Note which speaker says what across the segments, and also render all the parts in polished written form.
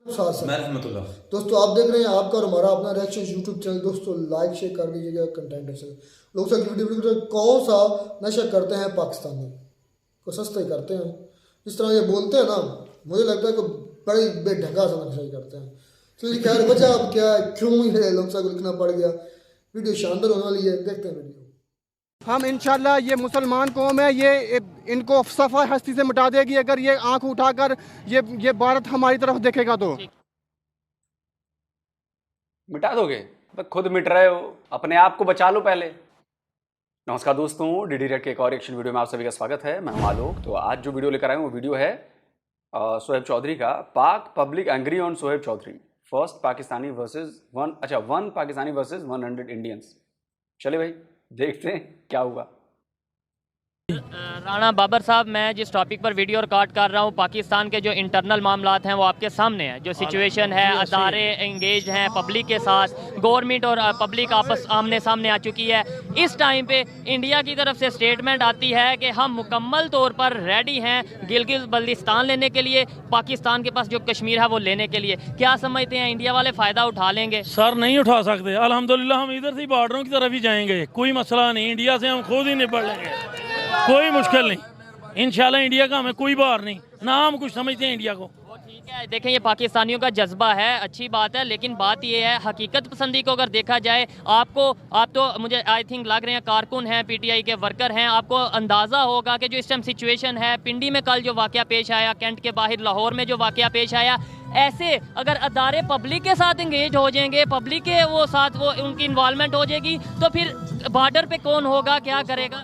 Speaker 1: साथ साथ
Speaker 2: रहमतुल्लाह।
Speaker 1: दोस्तों आप देख रहे हैं आपका और हमारा अपना रिएक्शन यूट्यूब चैनल। दोस्तों लाइक शेयर कर दीजिएगा, कंटेंट अच्छा लोग सब वीडियो कौन सा नशा करते हैं पाकिस्तानी को सस्ता ही करते हैं। जिस तरह ये बोलते हैं ना, मुझे लगता है कि बड़ी बेढंगा सा नशा ही करते हैं। चलिए खैर वजह अब क्या है, क्यों ही लोग सब लिखना पड़ गया। वीडियो शानदार होने वाली है, देखते हैं वीडियो।
Speaker 3: हम इंशाल्लाह ये मुसलमान कौम है, ये इनको सफ़ा हस्ती से मिटा देगी अगर ये आंख उठाकर ये भारत हमारी तरफ देखेगा तो।
Speaker 4: मिटा दोगे? तो खुद मिट रहे हो, अपने आप को बचा लो पहले। नमस्कार दोस्तों, डीडी रेड के एक और एक्शन वीडियो में आप सभी का स्वागत है। मैं हूं आलोक। तो आज जो वीडियो लेकर आए हूं वो वीडियो है शोएब चौधरी का। Pak public angry on Shoaib Chaudhry, one Pakistani versus 100 Indians. चले भाई देखते हैं क्या हुआ।
Speaker 5: राणा बाबर साहब, मैं जिस टॉपिक पर वीडियो रिकॉर्ड कर रहा हूँ, पाकिस्तान के जो इंटरनल मामलात हैं वो आपके सामने है। जो सिचुएशन है, अदारे एंगेज हैं पब्लिक के साथ, गवर्नमेंट और पब्लिक आपस आमने सामने आ चुकी है। इस टाइम पे इंडिया की तरफ से स्टेटमेंट आती है कि हम मुकम्मल तौर पर रेडी हैं गिलगित बल्तिस्तान लेने के लिए, पाकिस्तान के पास जो कश्मीर है वो लेने के लिए। क्या समझते हैं इंडिया वाले फ़ायदा उठा लेंगे?
Speaker 6: सर नहीं उठा सकते। अल्हम्दुलिल्लाह हम इधर से बॉर्डरों की तरफ ही जाएंगे, कोई मसला नहीं। इंडिया से हम खुद ही निपट लेंगे, कोई मुश्किल नहीं। इंशाल्लाह इंडिया का हमें कोई बार नहीं, ना हम कुछ समझते हैं इंडिया को।
Speaker 5: वो ठीक है, देखें ये पाकिस्तानियों का जज्बा है, अच्छी बात है, लेकिन बात ये है हकीकत पसंदी को अगर देखा जाए, आप तो मुझे आई थिंक लग रहे हैं कारकुन हैं, पीटीआई के वर्कर हैं, आपको अंदाज़ा होगा कि जो इस टाइम सिचुएशन है, पिंडी में कल जो वाक़या पेश आया, कैंट के बाहर लाहौर में जो वाक़या पेश आया, ऐसे अगर अदारे पब्लिक के साथ इंगेज हो जाएंगे, पब्लिक के वो साथ वो उनकी इन्वॉल्वमेंट हो जाएगी, तो फिर बॉर्डर पे कौन होगा, क्या करेगा?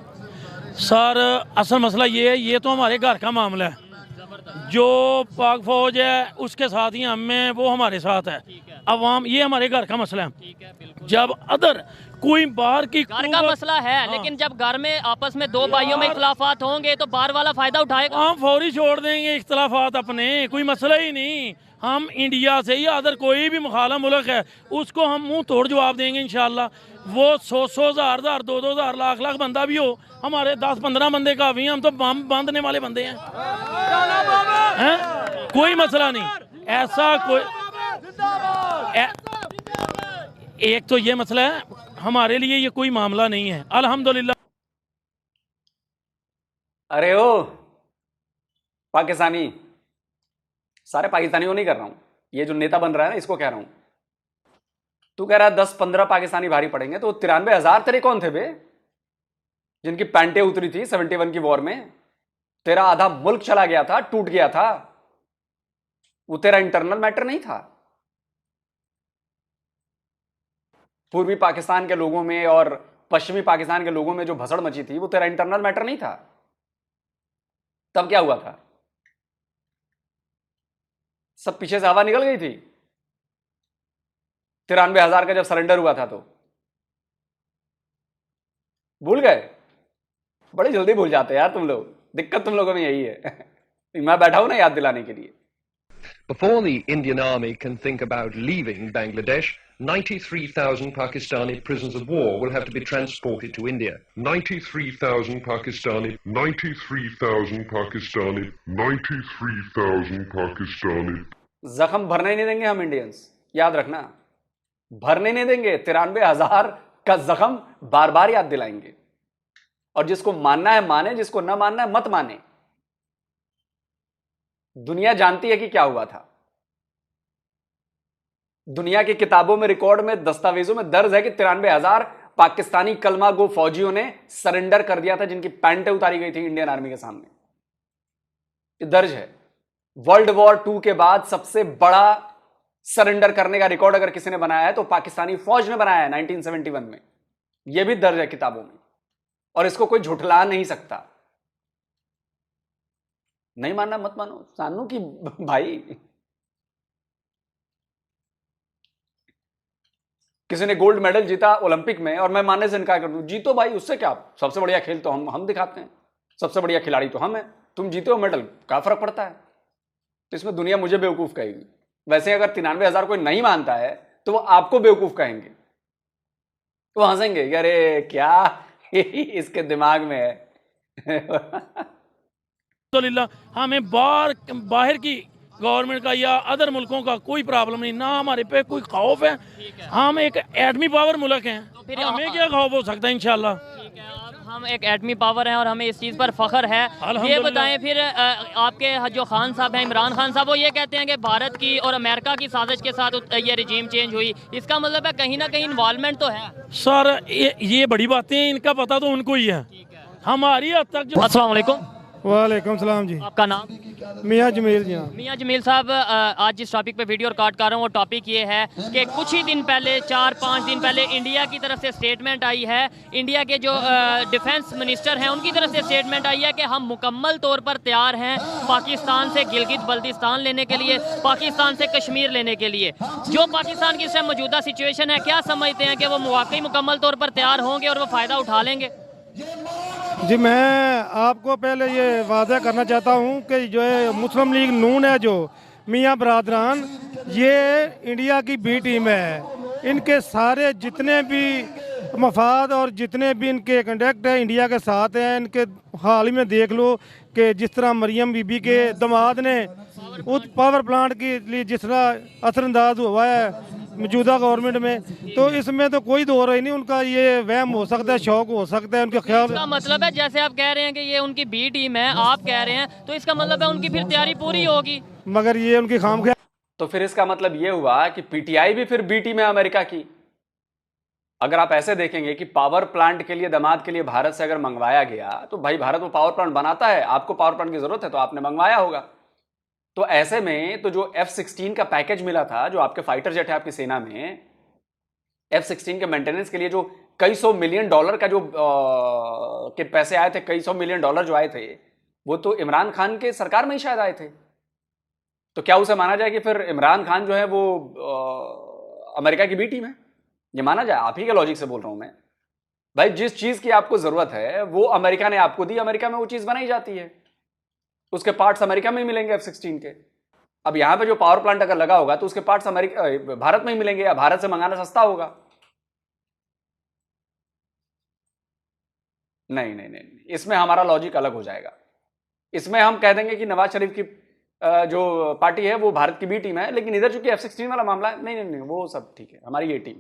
Speaker 6: सर असल मसला ये है, ये तो हमारे घर का मामला है। जो पाक फौज है उसके साथ ही हमें, वो हमारे साथ है। अवाम, ये हमारे घर का मसला है। जब अदर कोई बाहर की
Speaker 5: घर का मसला है, लेकिन जब घर में आपस में दो भाइयों में इख्तलाफात होंगे तो बाहर वाला फायदा उठाएगा।
Speaker 6: हम फौरी छोड़ देंगे इख्तलाफात अपने, कोई मसला ही नहीं। हम इंडिया से ही अदर कोई भी मुखाला मुल्क है उसको हम मुंह तोड़ जवाब देंगे इंशाल्लाह। वो 100 हज़ार 2,000 लाख बंदा भी हो, हमारे 10-15 बंदे काफी हैं। हम तो बम बांधने वाले बंदे हैं, कोई मसला नहीं ऐसा कोई। एक तो ये मसला है, हमारे लिए ये कोई मामला नहीं है अल्हम्दुलिल्लाह।
Speaker 4: अरे ओ पाकिस्तानी, सारे पाकिस्तानियों को नहीं कर रहा हूं, ये जो नेता बन रहा है ना इसको कह रहा हूं। तू कह रहा है 10-15 पाकिस्तानी भारी पड़ेंगे, तो 93,000 तेरे कौन थे बे, जिनकी पैंटें उतरी थी 71 की वॉर में? तेरा आधा मुल्क चला गया था, टूट गया था। वो तेरा इंटरनल मैटर नहीं था? पूर्वी पाकिस्तान के लोगों में और पश्चिमी पाकिस्तान के लोगों में जो भसड़ मची थी वो तेरा इंटरनल मैटर नहीं था? तब क्या हुआ था? सब पीछे से हवा निकल गई थी 93,000 का जब सरेंडर हुआ था। तो भूल गए? बड़ी जल्दी भूल जाते यार तुम लोग, दिक्कत तुम लोगों में यही है। मैं बैठा हूं ना याद दिलाने के लिए।
Speaker 7: Before the Indian army can think about leaving Bangladesh, 93,000 Pakistani prisoners of war will have to be transported to India.
Speaker 8: 93,000 Pakistani
Speaker 4: जख्म भरने नहीं देंगे हम इंडियंस, याद रखना, भरने नहीं देंगे। 93,000 का जख्म बार बार याद दिलाएंगे। और जिसको मानना है माने, जिसको ना मानना है मत माने। दुनिया जानती है कि क्या हुआ था। दुनिया की किताबों में, रिकॉर्ड में, दस्तावेजों में दर्ज है कि 93,000 पाकिस्तानी कलमा गो फौजियों ने सरेंडर कर दिया था, जिनकी पैंटें उतारी गई थी इंडियन आर्मी के सामने। ये दर्ज है। वर्ल्ड वॉर 2 के बाद सबसे बड़ा सरेंडर करने का रिकॉर्ड अगर किसी ने बनाया है तो पाकिस्तानी फौज ने बनाया है 1971 में। यह भी दर्ज है किताबों में, और इसको कोई झुठला नहीं सकता। नहीं मानना मत मानो, सानू की भाई। किसी ने गोल्ड मेडल जीता ओलंपिक में और मैं मानने से इनकार कर दूं, जीतो भाई, उससे क्या, सबसे बढ़िया खेल तो हम दिखाते हैं, सबसे बढ़िया खिलाड़ी तो हम हैं। तुम जीते हो मेडल, क्या फर्क पड़ता है? तो इसमें दुनिया मुझे बेवकूफ कहेगी। वैसे अगर 93,000 कोई नहीं मानता है तो वो आपको बेवकूफ कहेंगे, वो हंसेंगे, अरे क्या इसके दिमाग में है।
Speaker 6: अल्हम्दुलिल्लाह हमें बाहर की गवर्नमेंट का या अदर मुल्कों का कोई प्रॉब्लम नहीं, ना हमारे पे कोई खौफ है। हम एक एटमी पावर मुल्क हैं,
Speaker 5: फिर
Speaker 6: हमें क्या खौफ हो सकता है इंशाल्लाह।
Speaker 5: ठीक है, अब हम एक एटमी पावर हैं और हमें इस चीज़ पर फख्र है। ये
Speaker 6: अल्हम्दुलिल्लाह।
Speaker 5: बताएं फिर आपके जो खान साहब हैं, इमरान खान साहब, वो ये कहते हैं कि भारत की और अमेरिका की साजिश के साथ ये रजीम चेंज हुई। इसका मतलब है कहीं ना कहीं इन्वॉल्वमेंट तो है।
Speaker 6: सर ये बड़ी बातें हैं, इनका पता तो उनको ही है। हमारी हद तक जो
Speaker 5: अस्सलाम वालेकुम,
Speaker 2: वालेकुम सलाम जी।
Speaker 5: आपका नाम?
Speaker 2: मियाँ जमील जी। हाँ।
Speaker 5: मियाँ जमील साहब, आज जिस टॉपिक पे वीडियो रिकॉर्ड कर रहा हूँ वो टॉपिक ये है कि कुछ ही दिन पहले, 4-5 दिन पहले इंडिया की तरफ से स्टेटमेंट आई है। इंडिया के जो डिफेंस मिनिस्टर हैं उनकी तरफ से स्टेटमेंट आई है कि हम मुकम्मल तौर पर तैयार हैं पाकिस्तान से गिलगित बल्तिस्तान लेने के लिए, पाकिस्तान से कश्मीर लेने के लिए। जो पाकिस्तान की इस टाइम मौजूदा सिचुएशन है, क्या समझते हैं कि वो वाकई मुकम्मल तौर पर तैयार होंगे और वो फ़ायदा उठा लेंगे?
Speaker 2: जी, मैं आपको पहले ये वादा करना चाहता हूँ कि जो है मुस्लिम लीग नून है, जो मियाँ बरादरान, ये इंडिया की बी टीम है। इनके सारे जितने भी मफाद और जितने भी इनके कंडक्ट हैं इंडिया के साथ हैं। इनके हाल ही में देख लो कि जिस तरह मरियम बीबी के दामाद ने उस पावर प्लांट के लिए जिस तरह असरअंदाज हुआ है मौजूदा गवर्नमेंट में, तो इसमें तो कोई दो रही नहीं। उनका ये वहम हो सकता है, शौक हो सकता है, उनके ख्याल।
Speaker 5: इसका मतलब है जैसे आप कह रहे हैं कि ये उनकी बी टीम है, आप कह रहे हैं, तो इसका मतलब है उनकी फिर तैयारी पूरी होगी।
Speaker 2: मगर ये उनकी खाम ख्याल।
Speaker 4: तो फिर इसका मतलब यह हुआ कि पीटीआई भी फिर बी टीम है अमेरिका की। अगर आप ऐसे देखेंगे कि पावर प्लांट के लिए, दामाद के लिए भारत से अगर मंगवाया गया, तो भाई भारत वो पावर प्लांट बनाता है, आपको पावर प्लांट की जरूरत है तो आपने मंगवाया होगा। तो ऐसे में तो जो F-16 का पैकेज मिला था, जो आपके फाइटर जेट है आपकी सेना में, F-16 के मेंटेनेंस के लिए जो कई $100 मिलियन का जो के पैसे आए थे, कई $100 मिलियन जो आए थे, वो तो इमरान खान के सरकार में ही शायद आए थे। तो क्या उसे माना जाए कि फिर इमरान खान जो है वो अमेरिका की बी टीम है? ये माना जाए? आप ही के लॉजिक से बोल रहा हूं मैं भाई। जिस चीज की आपको जरूरत है वो अमेरिका ने आपको दी, अमेरिका में वो चीज बनाई जाती है, उसके पार्ट्स अमेरिका में ही मिलेंगे F-16 के। अब यहां पे जो पावर प्लांट अगर लगा होगा तो उसके पार्ट्स अमेरिका, भारत में ही मिलेंगे, या भारत से मंगाना सस्ता होगा? नहीं नहीं नहीं, इसमें हमारा लॉजिक अलग हो जाएगा। इसमें हम कह देंगे कि नवाज शरीफ की जो पार्टी है वो भारत की बी टीम है, लेकिन इधर चूंकि F-16 वाला मामला है, नहीं नहीं नहीं, वो सब ठीक है, हमारी ये टीम।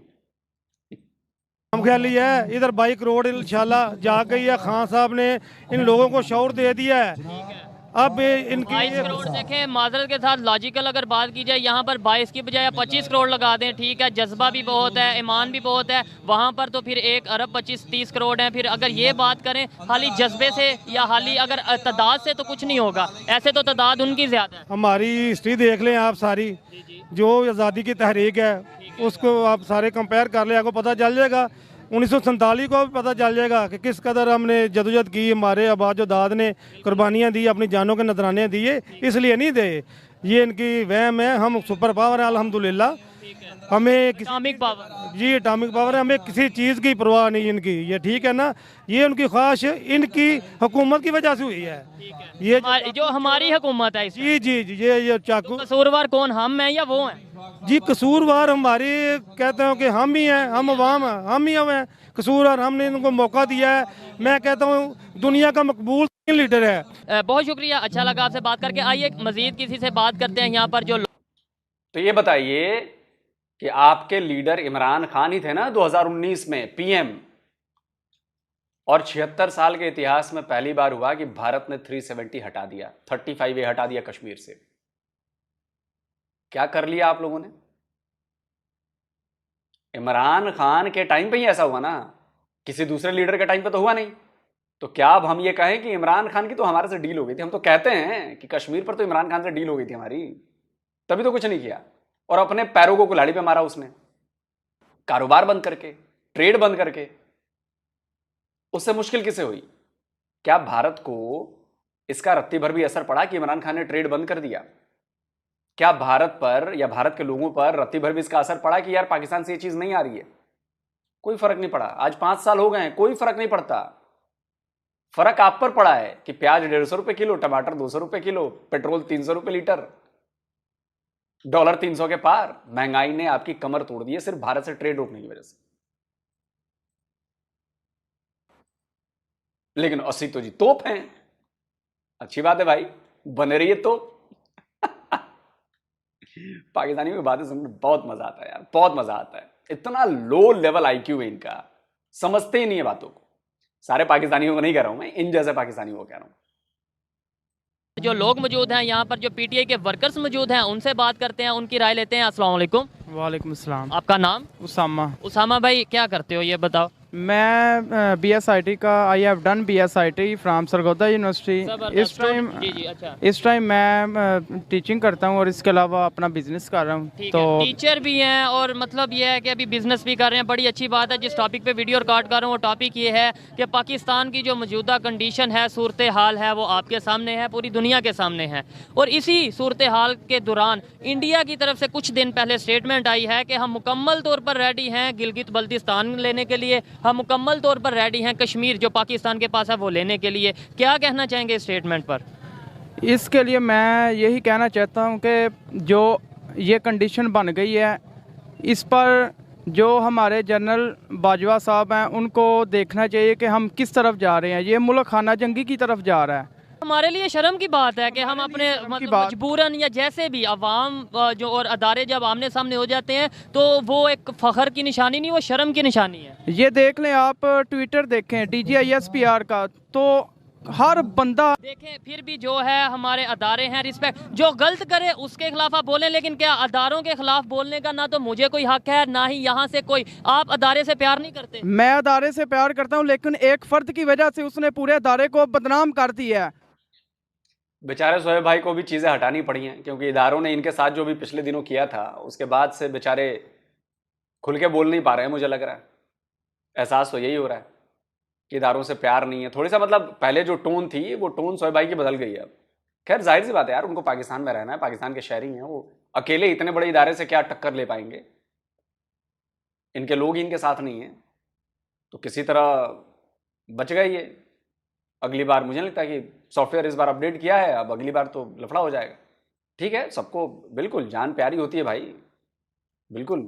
Speaker 2: हम ख्याली है इधर 22 करोड़ इंशाल्लाह जा गई है। खान साहब ने इन लोगों को शौर दे दिया है। अब इनकी
Speaker 5: 22 करोड़ देखें, माजरत के साथ लॉजिकल अगर बात की जाए, यहाँ पर 22 की बजाय 25 करोड़ लगा दें, ठीक है, जज्बा भी बहुत है, ईमान भी बहुत है। वहाँ पर तो फिर 1 अरब 25-30 करोड़ है। फिर अगर ये बात करें खाली जज्बे से या खाली अगर तादाद से, तो कुछ नहीं होगा। ऐसे तो तादाद उनकी ज़्यादा है।
Speaker 2: हमारी हिस्ट्री देख लें आप सारी, जो आज़ादी की तहरीक है उसको आप सारे कंपेयर कर लें, आपको पता चल जाएगा। 1947 को भी पता चल जाएगा कि किस कदर हमने जदोजहद की, हमारे आबाद दाद ने कुर्बानियाँ दी, अपनी जानों के नजराने दिए, इसलिए नहीं दे। ये इनकी वहम है। हम सुपर पावर है अल्हम्दुलिल्लाह, हमें
Speaker 5: एटॉमिक पावर,
Speaker 2: जी एटॉमिक पावर है, हमें किसी चीज़ की परवाह नहीं इनकी। ये ठीक है ना, ये उनकी ख्वाहिश इनकी हुकूमत की वजह से हुई है। ये
Speaker 5: जो हमारी हुकूमत है,
Speaker 2: जी जी जी, ये चाकू
Speaker 5: कसूरवार कौन, हम हैं या वो हैं?
Speaker 2: जी कसूरवार हमारी कहते हैं कि हम ही हैं, हम अवाम हैं, हम ही हैं कसूरवार। हमने इनको मौका दिया है। मैं कहता हूँ दुनिया का मकबूल लीडर है।
Speaker 5: बहुत शुक्रिया, अच्छा लगा आपसे बात करके। आइए मजीद किसी से बात करते हैं यहाँ पर जो।
Speaker 4: तो ये बताइए कि आपके लीडर इमरान खान ही थे ना 2019 में पीएम, और 76 साल के इतिहास में पहली बार हुआ कि भारत ने 370 हटा दिया, 35A हटा दिया कश्मीर से। क्या कर लिया आप लोगों ने? इमरान खान के टाइम पे ही ऐसा हुआ ना, किसी दूसरे लीडर के टाइम पे तो हुआ नहीं। तो क्या अब हम ये कहें कि इमरान खान की तो हमारे से डील हो गई थी? हम तो कहते हैं कि कश्मीर पर तो इमरान खान से डील हो गई थी हमारी, तभी तो कुछ नहीं किया। और अपने पैरों को कुल्हाड़ी पे मारा उसने, कारोबार बंद करके, ट्रेड बंद करके। उससे मुश्किल किसे हुई? क्या भारत को इसका रत्ती भर भी असर पड़ा कि इमरान खान ने ट्रेड बंद कर दिया? क्या भारत पर या भारत के लोगों पर रत्ती भर भी इसका असर पड़ा कि यार पाकिस्तान से ये चीज नहीं आ रही है? कोई फर्क नहीं पड़ा। आज 5 साल हो गए हैं, कोई फर्क नहीं पड़ता। फर्क आप पर पड़ा है कि प्याज 150 रुपए किलो, टमाटर 200 रुपए किलो, पेट्रोल 300 रुपए लीटर, डॉलर 300 के पार। महंगाई ने आपकी कमर तोड़ दी है सिर्फ भारत से ट्रेड रोकने की वजह से। लेकिन 80 तो जी तोप हैं। अच्छी बात है भाई, बने रहिए तोप। पाकिस्तानियों की बातें सुनकर बहुत मजा आता है यार, बहुत मजा आता है। इतना लो लेवल आईक्यू है इनका, समझते ही नहीं है बातों को। सारे पाकिस्तानियों को नहीं कह रहा हूं मैं, इन जैसे पाकिस्तानियों को कह रहा हूं।
Speaker 5: जो लोग मौजूद हैं यहाँ पर, जो पीटीआई के वर्कर्स मौजूद हैं, उनसे बात करते हैं, उनकी राय लेते हैं। अस्सलाम वालेकुम।
Speaker 2: वालेकुम अस्सलाम।
Speaker 5: आपका नाम?
Speaker 2: उसामा।
Speaker 5: उसामा भाई, क्या करते हो ये बताओ।
Speaker 2: मैं BSIT का, I have done BSIT from Sargodha university. इस टाइम मैं टीचिंग करता हूँ और इसके अलावा अपना बिजनेस कर रहा हूँ।
Speaker 5: तो टीचर भी हैं और मतलब ये है कि अभी बिजनेस भी कर रहे हैं, बड़ी अच्छी बात है। जिस टॉपिक पे वीडियो रिकॉर्ड कर रहा हूँ वो टॉपिक ये है कि पाकिस्तान की जो मौजूदा कंडीशन है, सूरत हाल है, वो आपके सामने है, पूरी दुनिया के सामने है। और इसी सूरत हाल के दौरान इंडिया की तरफ से कुछ दिन पहले स्टेटमेंट आई है कि हम मुकम्मल तौर पर रेडी हैं गिलगित बल्तिस्तान लेने के लिए, हम मुकम्मल तौर पर रेडी हैं कश्मीर जो पाकिस्तान के पास है वो लेने के लिए। क्या कहना चाहेंगे इस स्टेटमेंट पर?
Speaker 2: इसके लिए मैं यही कहना चाहता हूँ कि जो ये कंडीशन बन गई है, इस पर जो हमारे जनरल बाजवा साहब हैं उनको देखना चाहिए कि हम किस तरफ जा रहे हैं। ये मुल्क खाना जंगी की तरफ जा रहा है।
Speaker 5: हमारे लिए शर्म की बात है कि हम अपने मतलब मजबूरन या जैसे भी अवाम जो और अदारे जब आमने सामने हो जाते हैं तो वो एक फ़ख्र की निशानी नहीं, वो शर्म की निशानी है।
Speaker 2: ये देख लें, आप ट्विटर देखें DGISPR का, तो हर बंदा
Speaker 5: देखें, फिर भी जो है हमारे अदारे हैं, रिस्पेक्ट, जो गलत करे उसके खिलाफ आप बोलें, लेकिन क्या अदारों के खिलाफ बोलने का ना तो मुझे कोई हक है ना ही यहाँ से कोई। आप अदारे से प्यार नहीं करते?
Speaker 2: मैं अदारे से प्यार करता हूँ, लेकिन एक फर्द की वजह से उसने पूरे अदारे को बदनाम कर दिया है।
Speaker 4: बेचारे शोएब भाई को भी चीज़ें हटानी पड़ी हैं, क्योंकि इदारों ने इनके साथ जो भी पिछले दिनों किया था उसके बाद से बेचारे खुल के बोल नहीं पा रहे हैं। मुझे लग रहा है, एहसास तो यही हो रहा है कि इदारों से प्यार नहीं है। थोड़ी सा मतलब पहले जो टोन थी वो टोन शोएब भाई की बदल गई है अब। खैर जाहिर सी बात है यार, उनको पाकिस्तान में रहना है, पाकिस्तान के शहरी हैं वो, अकेले इतने बड़े इदारे से क्या टक्कर ले पाएंगे। इनके लोग ही इनके साथ नहीं हैं तो किसी तरह बच गए ये। अगली बार मुझे लगता है कि सॉफ्टवेयर इस बार अपडेट किया है, अब अगली बार तो लफड़ा हो जाएगा। ठीक है, सबको बिल्कुल जान प्यारी होती है भाई, बिल्कुल।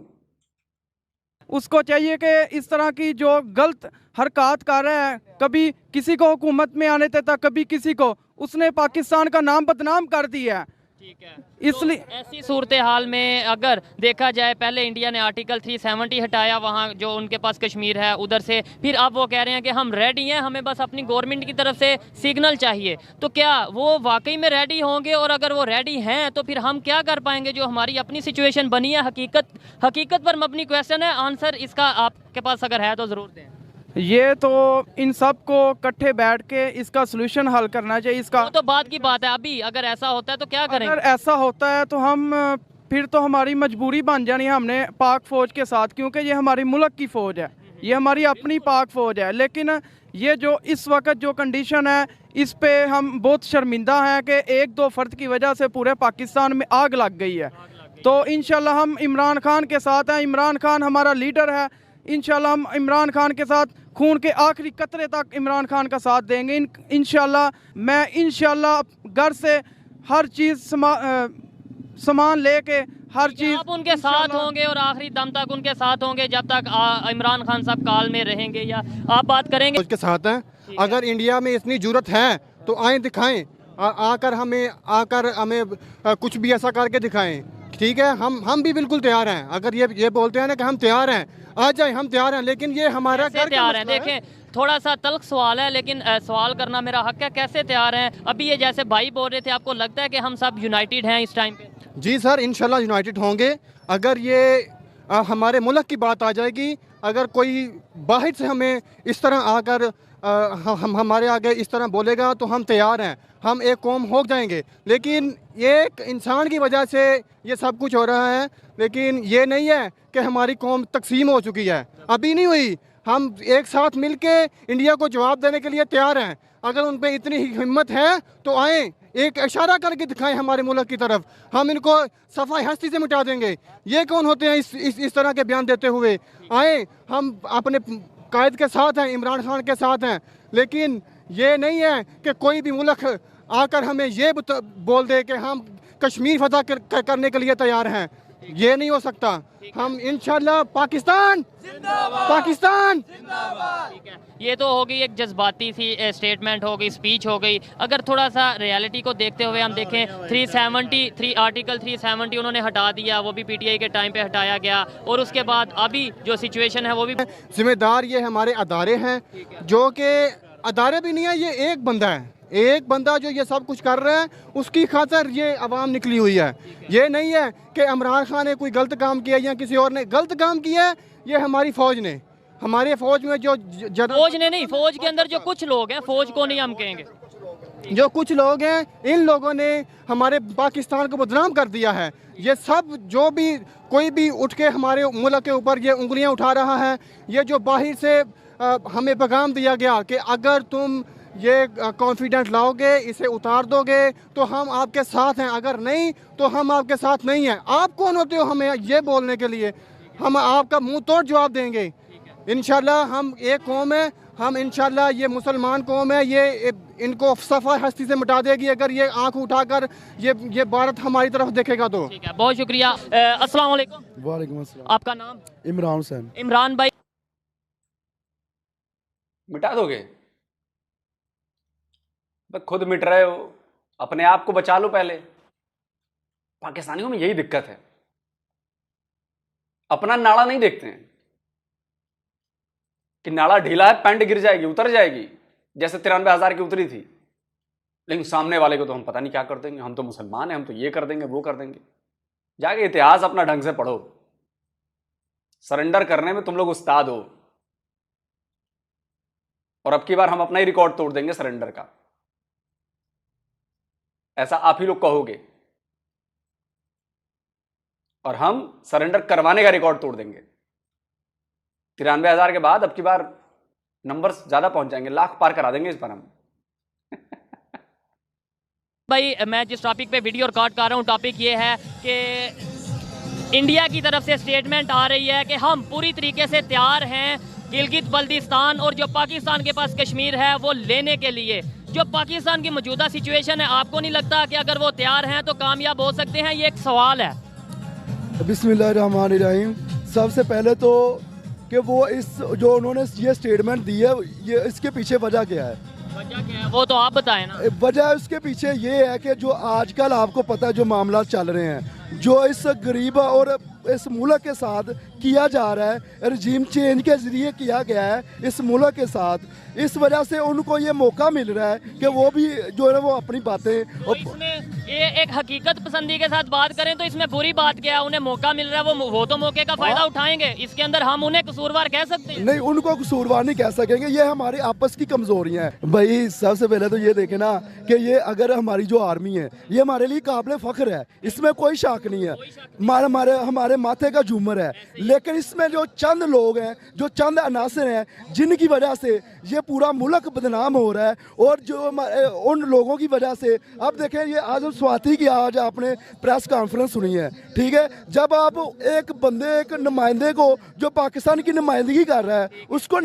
Speaker 2: उसको चाहिए कि इस तरह की जो गलत हरकत कर रहा है, कभी किसी को हुकूमत में आने देता, कभी किसी को, उसने पाकिस्तान का नाम बदनाम कर दिया है।
Speaker 5: ठीक है,
Speaker 2: इसलिए
Speaker 5: तो ऐसी सूरत हाल में अगर देखा जाए, पहले इंडिया ने आर्टिकल 370 हटाया वहाँ जो उनके पास कश्मीर है उधर से, फिर अब वो कह रहे हैं कि हम रेडी हैं, हमें बस अपनी गवर्नमेंट की तरफ से सिग्नल चाहिए। तो क्या वो वाकई में रेडी होंगे? और अगर वो रेडी हैं तो फिर हम क्या कर पाएंगे? जो हमारी अपनी सिचुएशन बनी है, हकीकत पर मबनी क्वेश्चन है, आंसर इसका आपके पास अगर है तो ज़रूर दें।
Speaker 2: ये तो इन सब को इकट्ठे बैठ के इसका सलूशन हल करना चाहिए। इसका
Speaker 5: तो बात की बात है, अभी अगर ऐसा होता है तो क्या करेंगे?
Speaker 2: अगर ऐसा होता है तो हम फिर तो हमारी मजबूरी बन जानी है हमने पाक फ़ौज के साथ, क्योंकि ये हमारी मुल्क की फ़ौज है, ये हमारी अपनी पाक फ़ौज है। लेकिन ये जो इस वक्त जो कंडीशन है, इस पे हम बहुत शर्मिंदा हैं कि एक दो फर्द की वजह से पूरे पाकिस्तान में आग लग गई है। तो इंशाल्लाह हम इमरान खान के साथ हैं, इमरान खान हमारा लीडर है। इंशाल्लाह हम इमरान खान के साथ खून के आखिरी कतरे तक इमरान खान का साथ देंगे। इंशाल्लाह मैं इंशाल्लाह घर से हर चीज़ सामान लेके हर चीज़
Speaker 5: आप उनके साथ होंगे और आखिरी दम तक उनके साथ होंगे जब तक इमरान खान साहब काल में रहेंगे, या आप बात करेंगे?
Speaker 3: उसके साथ हैं। अगर इंडिया में इतनी जरूरत है तो आए दिखाएं, आकर हमें कुछ भी ऐसा करके दिखाएं। ठीक है, हम भी बिल्कुल तैयार हैं। अगर ये बोलते हैं ना कि हम तैयार हैं, आ जाए, हम तैयार हैं, लेकिन ये हमारा घर
Speaker 5: तैयार हैं। देखें, थोड़ा सा तल्ख सवाल है लेकिन सवाल करना मेरा हक है। कैसे तैयार हैं? अभी ये जैसे भाई बोल रहे थे, आपको लगता है कि हम सब यूनाइटेड हैं इस टाइम पे?
Speaker 3: जी सर, इंशाल्लाह यूनाइटेड होंगे। अगर ये हमारे मुल्क की बात आ जाएगी, अगर कोई बाहर से हमें इस तरह आकर हम हमारे आगे इस तरह बोलेगा तो हम तैयार हैं, हम एक कौम हो जाएंगे। लेकिन एक इंसान की वजह से ये सब कुछ हो रहा है, लेकिन ये नहीं है कि हमारी कौम तकसीम हो चुकी है, अभी नहीं हुई। हम एक साथ मिलके इंडिया को जवाब देने के लिए तैयार हैं। अगर उन पे इतनी हिम्मत है तो आए, एक इशारा करके दिखाएं हमारे मुल्क की तरफ, हम इनको सफाई हस्ती से मिटा देंगे। ये कौन होते हैं इस तरह के बयान देते हुए? आए, हम अपने कायद के साथ हैं, इमरान खान के साथ हैं। लेकिन ये नहीं है कि कोई भी मुल्क आकर हमें ये बोल दे कि हम कश्मीर फतह करने के लिए तैयार हैं। ये नहीं हो सकता। हम इंशाल्लाह पाकिस्तान पाकिस्तान।
Speaker 5: ठीक है, ये तो हो गई एक जज्बाती सी स्टेटमेंट हो गई, स्पीच हो गई। अगर थोड़ा सा रियलिटी को देखते हुए हम देखें, 370 आर्टिकल 370 उन्होंने हटा दिया, वो भी पीटीआई के टाइम पे हटाया गया, और उसके बाद अभी जो सिचुएशन है वो भी
Speaker 3: जिम्मेदार ये हमारे अदारे हैं, जो कि अदारे भी नहीं है, ये एक बंदा है, एक बंदा जो ये सब कुछ कर रहा है, उसकी खातर ये आवाम निकली हुई है। ये नहीं है कि इमरान खान ने कोई गलत काम किया या किसी और ने गलत काम किया है, ये हमारी फौज ने, हमारे फौज में जो
Speaker 5: फौज ने नहीं, फौज के अंदर जो कुछ लोग हैं, फौज को नहीं हम कहेंगे,
Speaker 3: जो कुछ लोग हैं, इन लोगों ने हमारे पाकिस्तान को बदनाम कर दिया है। ये सब जो भी कोई भी उठ के हमारे मुल्क के ऊपर ये उंगलियां उठा रहा है, ये जो बाहर से हमें पैगाम दिया गया कि अगर तुम ये कॉन्फिडेंस लाओगे, इसे उतार दोगे तो हम आपके साथ हैं, अगर नहीं तो हम आपके साथ नहीं हैं। आप कौन होते हो हमें ये बोलने के लिए? हम आपका मुंह तोड़ जवाब देंगे। इंशाल्लाह हम एक कौम है, हम इंशाल्लाह ये मुसलमान कौम है, ये इनको सफ़ा हस्ती से मिटा देगी अगर ये आंख उठाकर ये भारत हमारी तरफ देखेगा तो।
Speaker 5: ठीक है, बहुत शुक्रिया। अस्सलाम वालेकुम।
Speaker 9: वालेकुम अस्सलाम।
Speaker 5: आपका नाम?
Speaker 9: इमरान हुसैन।
Speaker 5: इमरान भाई,
Speaker 4: मिटा दोगे? खुद मिट रहे हो, अपने आप को बचा लो पहले। पाकिस्तानियों में यही दिक्कत है, अपना नाड़ा नहीं देखते हैं कि नाड़ा ढीला है, पैंट गिर जाएगी, उतर जाएगी, जैसे 93,000 की उतरी थी। लेकिन सामने वाले को तो हम पता नहीं क्या कर देंगे, हम तो मुसलमान हैं, हम तो ये कर देंगे, वो कर देंगे। जाके इतिहास अपना ढंग से पढ़ो। सरेंडर करने में तुम लोग उस्ताद हो, और अब की बार हम अपना ही रिकॉर्ड तोड़ देंगे सरेंडर का, ऐसा आप ही लोग कहोगे, और हम सरेंडर करवाने का रिकॉर्ड तोड़ देंगे। 93,000 के बाद अब की बार नंबर ज्यादा पहुंच जाएंगे, लाख पार करा देंगे इस बार हम।
Speaker 5: भाई मैं जिस टॉपिक पे वीडियो रिकॉर्ड कर रहा हूँ, टॉपिक ये है कि इंडिया की तरफ से स्टेटमेंट आ रही है कि हम पूरी तरीके से तैयार हैं गिलगित बल्तिस्तान और जो पाकिस्तान के पास कश्मीर है वो लेने के लिए। जो पाकिस्तान की मौजूदा सिचुएशन है, आपको नहीं लगता कि अगर वो तैयार हैं तो कामयाब हो सकते हैं? ये एक सवाल है।
Speaker 9: बिस्मिल्लाहिर्रहमानिर्रहीम। सबसे पहले तो कि वो इस जो उन्होंने ये स्टेटमेंट दी है, ये इसके पीछे वजह क्या है?
Speaker 5: वजह क्या है वो तो आप बताएं ना।
Speaker 9: वजह उसके पीछे ये है कि जो आजकल आपको पता है जो मामला चल रहे हैं, जो इस गरीब और इस मुल्क के साथ किया जा रहा है, रजीम चेंज के ज़रिए किया गया है इस मुल्क के साथ, इस वजह से उनको ये मौका मिल रहा है कि वो भी जो है वो अपनी बातें
Speaker 5: तो इसमें ये एक हकीकत पसंदी के साथ बात करें तो इसमें बुरी बात क्या है? उन्हें मौका मिल रहा है, वो तो मौके का फायदा उठाएंगे। इसके अंदर हम उन्हें कसूरवार कह सकते हैं?
Speaker 9: नहीं, उनको कसूरवार नहीं कह सकेंगे, ये हमारी आपस की कमजोरियां हैं। भाई सबसे पहले तो ये देखे ना कि ये अगर हमारी जो आर्मी है ये हमारे लिए काबिल फख्र है, इसमें कोई शक नहीं है, हमारे माथे का झूमर है। लेकिन इसमें जो चंद लोग हैं, जो चंद अनासर हैं, जिनकी वजह से ये पूरा मुल्क बदनाम हो रहा है, और जो उन लोगों की वजह से अब देखें, ये आजम स्वाति की आज आपने प्रेस कॉन्फ्रेंस सुनी है, ठीक है? जब आप एक बंदे, एक नुमाइंदे को जो पाकिस्तान की नुमाइंदगी कर रहा है, उसको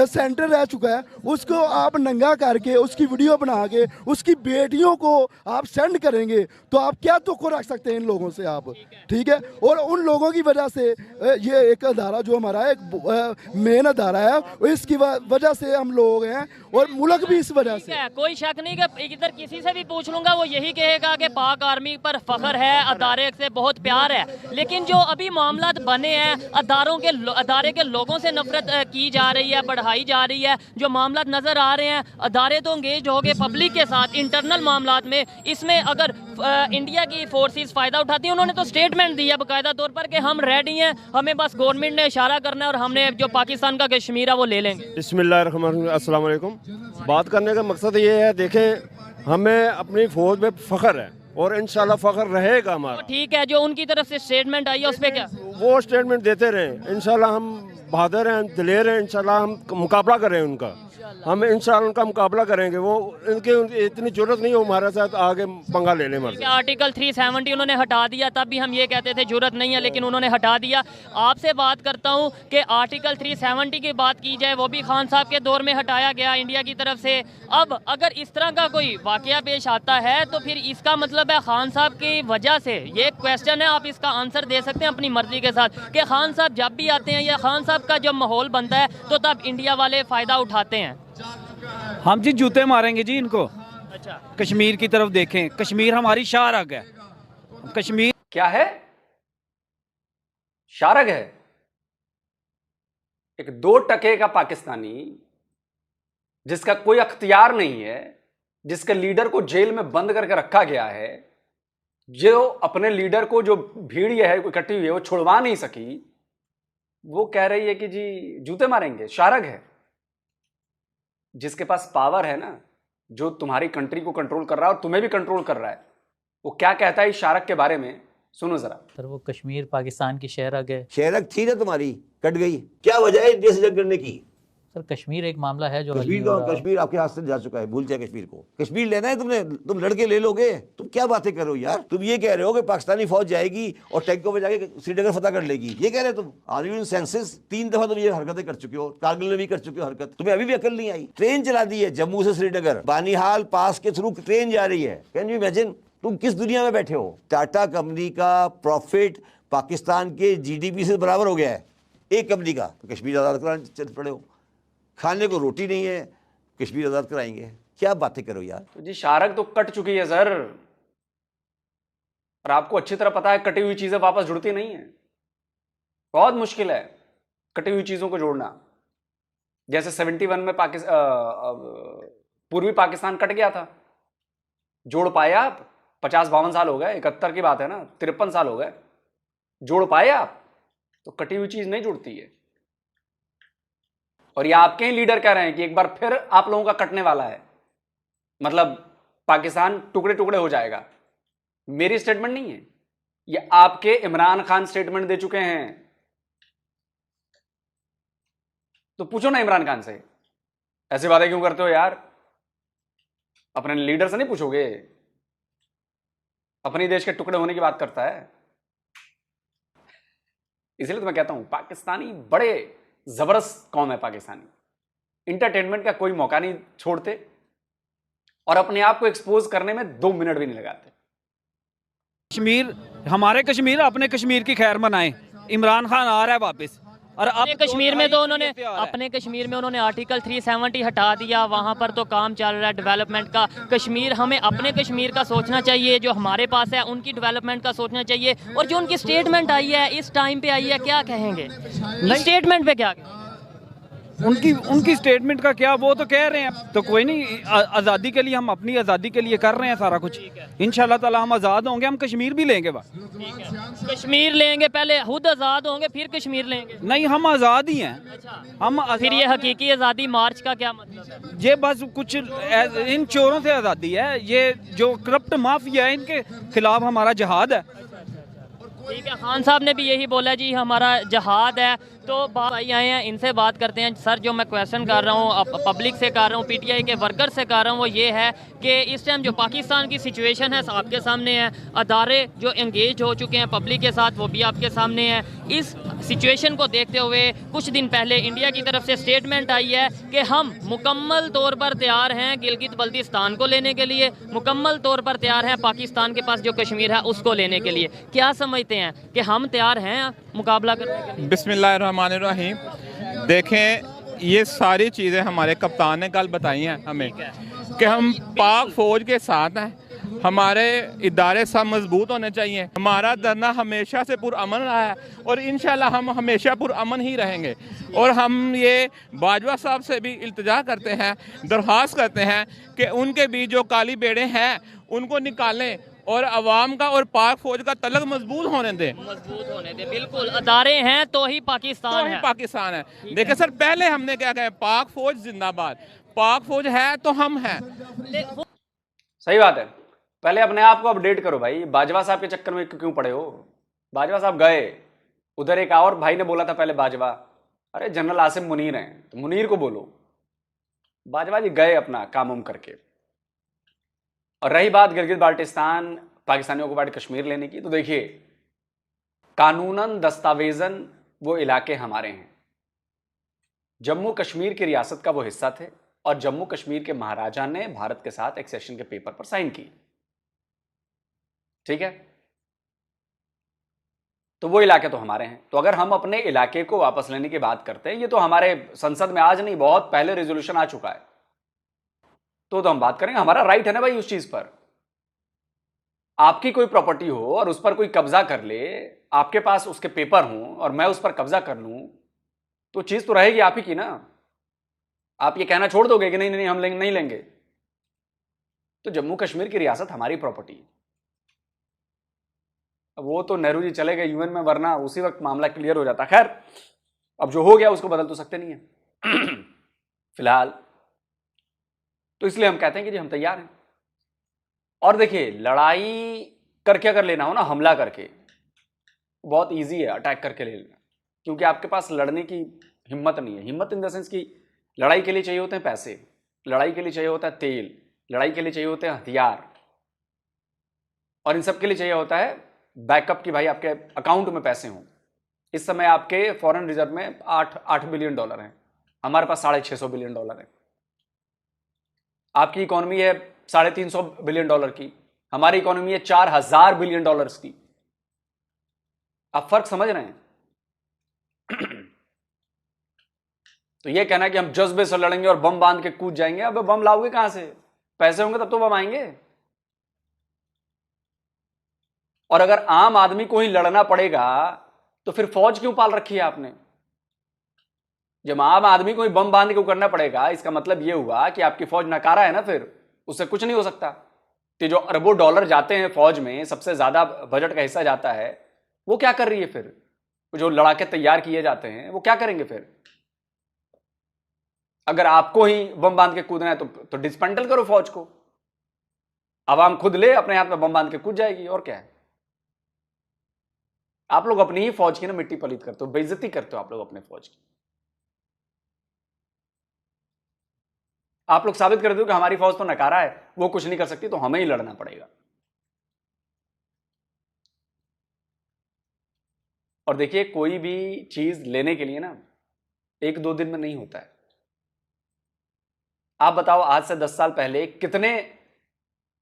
Speaker 9: सेंटर रह चुका है, उसको आप नंगा करके उसकी वीडियो बना के उसकी बेटियों को आप सेंड करेंगे, तो आप क्या तुक रख सकते हैं इन लोगों से आप? ठीक है? और उन लोगों की वजह से ये एक अदारा जो हमारा एक मेन अदारा है, इसकी वजह से हम लोग हैं, और मुल्क भी इस वजह से।
Speaker 5: कोई शक नहीं कि इधर किसी से भी पूछ लूंगा वो यही कहेगा कि पाक आर्मी पर फख्र है, अदारे से बहुत प्यार है। लेकिन जो अभी मामला बने हैं, अदारे के लोगों से नफरत की जा रही है, बढ़ाई जा रही है, जो मामला नजर आ रहे हैं, अदारे तो इंगेज हो गए पब्लिक के साथ इंटरनल मामलात में। इसमें अगर इंडिया की फोर्सेस फायदा उठाती हैं, उन्होंने तो स्टेटमेंट दी है बाकायदा तौर पर कि हम रेडी हैं, हमें बस गवर्नमेंट ने इशारा करना है और हमने जो पाकिस्तान का कश्मीर है वो ले लेंगे।
Speaker 10: बिस्मिल्लाहिर्रहमानिर्रहीम। अस्सलाम वालेकुम। बात करने का मकसद ये है, देखें हमें अपनी फौज में फ़ख्र है और इंशाल्लाह फ़ख्र रहेगा हमारा।
Speaker 5: तो ठीक है, जो उनकी तरफ से स्टेटमेंट आई है उस पर क्या?
Speaker 10: वो स्टेटमेंट देते रहें, इंशाल्लाह हम बहादुर हैं, दिलेर हैं, इंशाल्लाह हम मुकाबला करें उनका। हम इंशाल्लाह उनका मुकाबला करेंगे। वो इनकी इतनी जरूरत नहीं हो हमारे साथ आगे पंगा लेने मर
Speaker 5: कि आर्टिकल 370 उन्होंने हटा दिया, तब भी हम ये कहते थे जरूरत नहीं है, लेकिन उन्होंने हटा दिया। आपसे बात करता हूँ कि आर्टिकल 370 की बात की जाए, वो भी खान साहब के दौर में हटाया गया इंडिया की तरफ से। अब अगर इस तरह का कोई वाकया पेश आता है तो फिर इसका मतलब है खान साहब की वजह से, ये क्वेश्चन है, आप इसका आंसर दे सकते हैं अपनी मर्जी के साथ, कि खान साहब जब भी आते हैं या खान साहब का जब माहौल बनता है तो तब इंडिया वाले फ़ायदा उठाते हैं।
Speaker 11: हम जी जूते मारेंगे जी इनको।
Speaker 5: अच्छा,
Speaker 11: कश्मीर की तरफ देखें, कश्मीर हमारी शाहरग है। कश्मीर
Speaker 4: क्या है? शारग है। एक 2 टके का पाकिस्तानी जिसका कोई अख्तियार नहीं है, जिसके लीडर को जेल में बंद करके रखा गया है, जो अपने लीडर को जो भीड़ ये है इकट्ठी हुई है वो छुड़वा नहीं सकी, वो कह रही है कि जी जूते मारेंगे। शारग है। जिसके पास पावर है ना, जो तुम्हारी कंट्री को कंट्रोल कर रहा है और तुम्हें भी कंट्रोल कर रहा है, वो क्या कहता है इस शारग के बारे में, सुनो जरा।
Speaker 12: सर वो कश्मीर पाकिस्तान की शहरग है।
Speaker 13: शहरग थी ना तुम्हारी, कट गई। क्या वजह है इंडिया से जंग करने की?
Speaker 12: सर कश्मीर एक मामला है जो
Speaker 13: कश्मीर आपके हाथ से जा चुका है, भूल जाए कश्मीर को। कश्मीर लेना है तुमने, तुम लड़के ले लोगे। तुम क्या बातें कर रहे हो यार? तुम ये कह रहे हो कि पाकिस्तानी फौज जाएगी और टैंकों में जाके श्रीनगर फतह कर लेगी, ये कह रहे हो तुम? Are you in senses? 3 दफा तुम ये हरकतें कर चुके हो, कारगिल में भी कर चुके हो हरकत, तुम्हें अभी भी अकल नहीं आई। ट्रेन चला दी है जम्मू से श्रीनगर, बानीहाल पास के थ्रू ट्रेन जा रही है। Can you imagine? तुम किस दुनिया में बैठे हो? टाटा कंपनी का प्रॉफिट पाकिस्तान के जीडीपी से बराबर हो गया है, एक कंपनी का। तो कश्मीर आज़ाद कराने चल पड़े हो। खाने को रोटी नहीं है, कश्मीर आज़ाद कराएंगे। क्या बातें करो यार।
Speaker 4: तो जी शारग तो कट चुकी है सर, और आपको अच्छी तरह पता है कटी हुई चीजें वापस जुड़ती नहीं है। बहुत मुश्किल है कटी हुई चीजों को जोड़ना। जैसे 71 में पूर्वी पाकिस्तान कट गया था, जोड़ पाए आप? 50-52 साल हो गए, 71 की बात है ना, 53 साल हो गए, जोड़ पाए आप? तो कटी हुई चीज नहीं जुड़ती है। और ये आपके ही लीडर कह रहे हैं कि एक बार फिर आप लोगों का कटने वाला है, मतलब पाकिस्तान टुकड़े टुकड़े हो जाएगा। मेरी स्टेटमेंट नहीं है, ये आपके इमरान खान स्टेटमेंट दे चुके हैं। तो पूछो ना इमरान खान से, ऐसी बातें क्यों करते हो यार? अपने लीडर से नहीं पूछोगे? अपनी देश के टुकड़े होने की बात करता है। इसलिए तो मैं कहता हूं पाकिस्तानी बड़े जबरदस्त कौम है पाकिस्तानी। इंटरटेनमेंट का कोई मौका नहीं छोड़ते और अपने आप को एक्सपोज करने में 2 मिनट भी नहीं लगाते।
Speaker 11: कश्मीर हमारे कश्मीर, अपने कश्मीर की खैर मनाएं। इमरान खान आ रहा है वापस। और
Speaker 5: अपने कश्मीर में तो उन्होंने आर्टिकल 370 हटा दिया, वहाँ पर तो काम चल रहा है डेवलपमेंट का। कश्मीर, हमें अपने कश्मीर का सोचना चाहिए, जो हमारे पास है उनकी डेवलपमेंट का सोचना चाहिए। और जो उनकी स्टेटमेंट आई है, इस टाइम पे आई है, क्या कहेंगे स्टेटमेंट पे? क्या
Speaker 11: उनकी स्टेटमेंट का क्या, वो तो कह रहे हैं तो कोई नहीं, आज़ादी के लिए हम अपनी आज़ादी के लिए कर रहे हैं सारा कुछ। इंशाल्लाह ताला हम आज़ाद होंगे, हम कश्मीर भी लेंगे।
Speaker 5: कश्मीर लेंगे, पहले खुद आज़ाद होंगे फिर कश्मीर लेंगे?
Speaker 11: नहीं, हम आज़ाद ही हैं।
Speaker 5: अच्छा,
Speaker 11: हम
Speaker 5: फिर ये हकीकी आज़ादी मार्च का क्या मतलब है?
Speaker 11: ये बस कुछ इन चोरों से आज़ादी है, ये जो करप्ट माफिया है इनके खिलाफ हमारा जहाद है।
Speaker 5: ठीक है, खान साहब ने भी यही बोला जी हमारा जहाद है। तो भाई आए हैं, इनसे बात करते हैं। सर, जो मैं क्वेश्चन कर रहा हूँ पब्लिक से कर रहा हूँ, पीटीआई के वर्कर से कर रहा हूँ, वो ये है कि इस टाइम जो पाकिस्तान की सिचुएशन है आपके सामने है, अदारे जो एंगेज हो चुके हैं पब्लिक के साथ वो भी आपके सामने है। इस सिचुएशन को देखते हुए कुछ दिन पहले इंडिया की तरफ से स्टेटमेंट आई है कि हम मुकम्मल तौर पर तैयार हैं गिलगित बल्तिस्तान को लेने के लिए, मुकम्मल तौर पर तैयार हैं पाकिस्तान के पास जो कश्मीर है उसको लेने के लिए। क्या समझते हैं कि हम तैयार हैं मुकाबला करने के लिए?
Speaker 14: बिस्मिल्लाहिर्रहमानिर्रहीम। देखें, ये सारी चीज़ें हमारे कप्तान ने कल बताई हैं हमें कि हम पाक फ़ौज के साथ हैं, हमारे इदारे सब मजबूत होने चाहिए। हमारा धरना हमेशा से पुरअमन रहा है और इंशाल्लाह हम हमेशा पुरअमन ही रहेंगे। और हम ये बाजवा साहब से भी इल्तिजा करते हैं, दरख्वास्त करते हैं कि उनके बीच जो काली बेड़े हैं उनको निकालें और अवाम का और पाक फौज का तलक मजबूत होने दें।
Speaker 5: मजबूत होने दें, बिल्कुल। अदारे हैं तो ही पाकिस्तान है।
Speaker 14: पाकिस्तान है। देखिए सर, पहले हमने क्या कहा, पाक फौज जिंदाबाद, पाक फौज है तो हम हैं।
Speaker 4: सही बात है, पहले अपने आप को अपडेट करो भाई। बाजवा साहब के चक्कर में क्यों पड़े हो? बाजवा साहब गए उधर, एक और भाई ने बोला था पहले बाजवा, अरे जनरल आसिम मुनीर हैं तो मुनीर को बोलो। बाजवा जी गए अपना काम उम करके। और रही बात गिलगित बाल्टिस्तान पाकिस्तानियों को कश्मीर लेने की, तो देखिए कानूनन दस्तावेजन वो इलाके हमारे हैं। जम्मू कश्मीर की रियासत का वो हिस्सा थे और जम्मू कश्मीर के महाराजा ने भारत के साथ एक्सेशन के पेपर पर साइन की, ठीक है। तो वो इलाके तो हमारे हैं। तो अगर हम अपने इलाके को वापस लेने की बात करते हैं, ये तो हमारे संसद में आज नहीं बहुत पहले रेजोल्यूशन आ चुका है, तो हम बात करेंगे, हमारा राइट है ना भाई उस चीज पर। आपकी कोई प्रॉपर्टी हो और उस पर कोई कब्जा कर ले, आपके पास उसके पेपर हों और मैं उस पर कब्जा कर लूं, तो चीज तो रहेगी आप ही की ना। आप ये कहना छोड़ दोगे कि नहीं नहीं हम लेंगे, नहीं लेंगे। तो जम्मू कश्मीर की रियासत हमारी प्रॉपर्टी। वो तो नेहरू जी चले गए यूएन में, वरना उसी वक्त मामला क्लियर हो जाता। खैर अब जो हो गया उसको बदल तो सकते नहीं है फिलहाल। तो इसलिए हम कहते हैं कि जी हम तैयार हैं। और देखिए लड़ाई करके अगर लेना हो ना, हमला करके, बहुत इजी है अटैक करके ले लेना, क्योंकि आपके पास लड़ने की हिम्मत नहीं है। हिम्मत इन द सेंस की लड़ाई के लिए चाहिए होते हैं पैसे, लड़ाई के लिए चाहिए होता है तेल, लड़ाई के लिए चाहिए होते हैं हथियार, और इन सब के लिए चाहिए होता है बैकअप की भाई आपके अकाउंट में पैसे हों। इस समय आपके फॉरेन रिजर्व में 8 बिलियन डॉलर हैं, हमारे पास 650 बिलियन डॉलर है। आपकी इकोनॉमी है 350 बिलियन डॉलर की, हमारी इकोनॉमी है 4000 बिलियन डॉलर्स की। आप फर्क समझ रहे हैं? तो ये कहना कि हम जज्बे से लड़ेंगे और बम बांध के कूद जाएंगे, अब बम लाओगे कहां से? पैसे होंगे तब तो बम आएंगे। और अगर आम आदमी को ही लड़ना पड़ेगा तो फिर फौज क्यों पाल रखी है आपने? जब आम आदमी को ही बम बांध के करना पड़ेगा, इसका मतलब यह हुआ कि आपकी फौज नकारा है ना, फिर उससे कुछ नहीं हो सकता। कि जो अरबों डॉलर जाते हैं फौज में, सबसे ज्यादा बजट का हिस्सा जाता है, वो क्या कर रही है फिर? जो लड़ाके तैयार किए जाते हैं वो क्या करेंगे फिर? अगर आपको ही बम बांध के कूदना है तो डिस्पेंडल करो फौज को, आवाम खुद ले अपने हाथ में बम बांध के कूद जाएगी। और क्या है? आप लोग अपनी ही फौज की ना मिट्टी पलीत करते हो, बेइज्जती करते हो आप लोग अपने फौज की। आप लोग साबित कर दो कि हमारी फौज तो नकारा है, वो कुछ नहीं कर सकती, तो हमें ही लड़ना पड़ेगा। और देखिए कोई भी चीज लेने के लिए ना 1-2 दिन में नहीं होता है। आप बताओ आज से 10 साल पहले कितने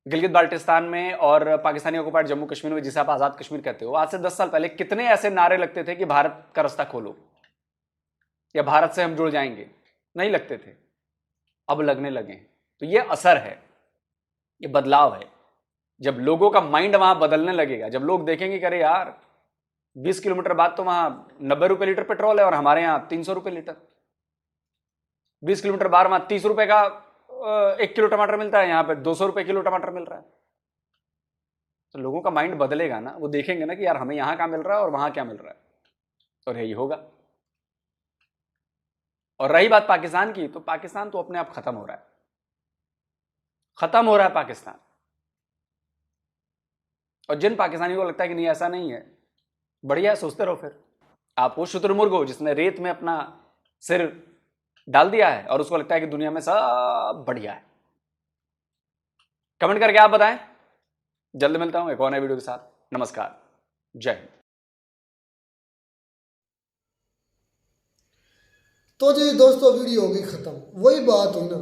Speaker 4: गिलगित बाल्टिस्तान में और पाकिस्तानी ऑक्युपाइड जम्मू कश्मीर में, जिसे आप आजाद कश्मीर कहते हो, आज से 10 साल पहले कितने ऐसे नारे लगते थे कि भारत का रास्ता खोलो या भारत से हम जुड़ जाएंगे? नहीं लगते थे, अब लगने लगे। तो ये असर है, ये बदलाव है। जब लोगों का माइंड वहां बदलने लगेगा, जब लोग देखेंगे कि अरे यार 20 किलोमीटर बाद तो वहां 90 रुपए लीटर पेट्रोल है और हमारे यहां 300 रुपए लीटर, 20 किलोमीटर बाहर वहां 30 रुपए का 1 किलो टमाटर मिलता है, यहां पे 200 रुपए किलो टमाटर मिल रहा है। तो लोगों का माइंड बदलेगा ना, वो देखेंगे ना कि यार हमें यहां क्या मिल रहा है और वहां क्या मिल रहा है, और यही होगा। और रही बात पाकिस्तान की, तो पाकिस्तान तो अपने आप खत्म हो रहा है, खत्म हो रहा है पाकिस्तान। और जिन पाकिस्तानियों को लगता है कि नहीं ऐसा नहीं है, बढ़िया है, सोचते रहो। फिर आप वो शुतुरमुर्ग हो जिसने रेत में अपना सिर डाल दिया है और उसको लगता है कि दुनिया में सब बढ़िया है। कमेंट करके आप बताएं। जल्द मिलता हूं एक और नए वीडियो के साथ। नमस्कार, जय हिंद।
Speaker 1: तो जी दोस्तों वीडियो होगी खत्म। वही बात हुई ना,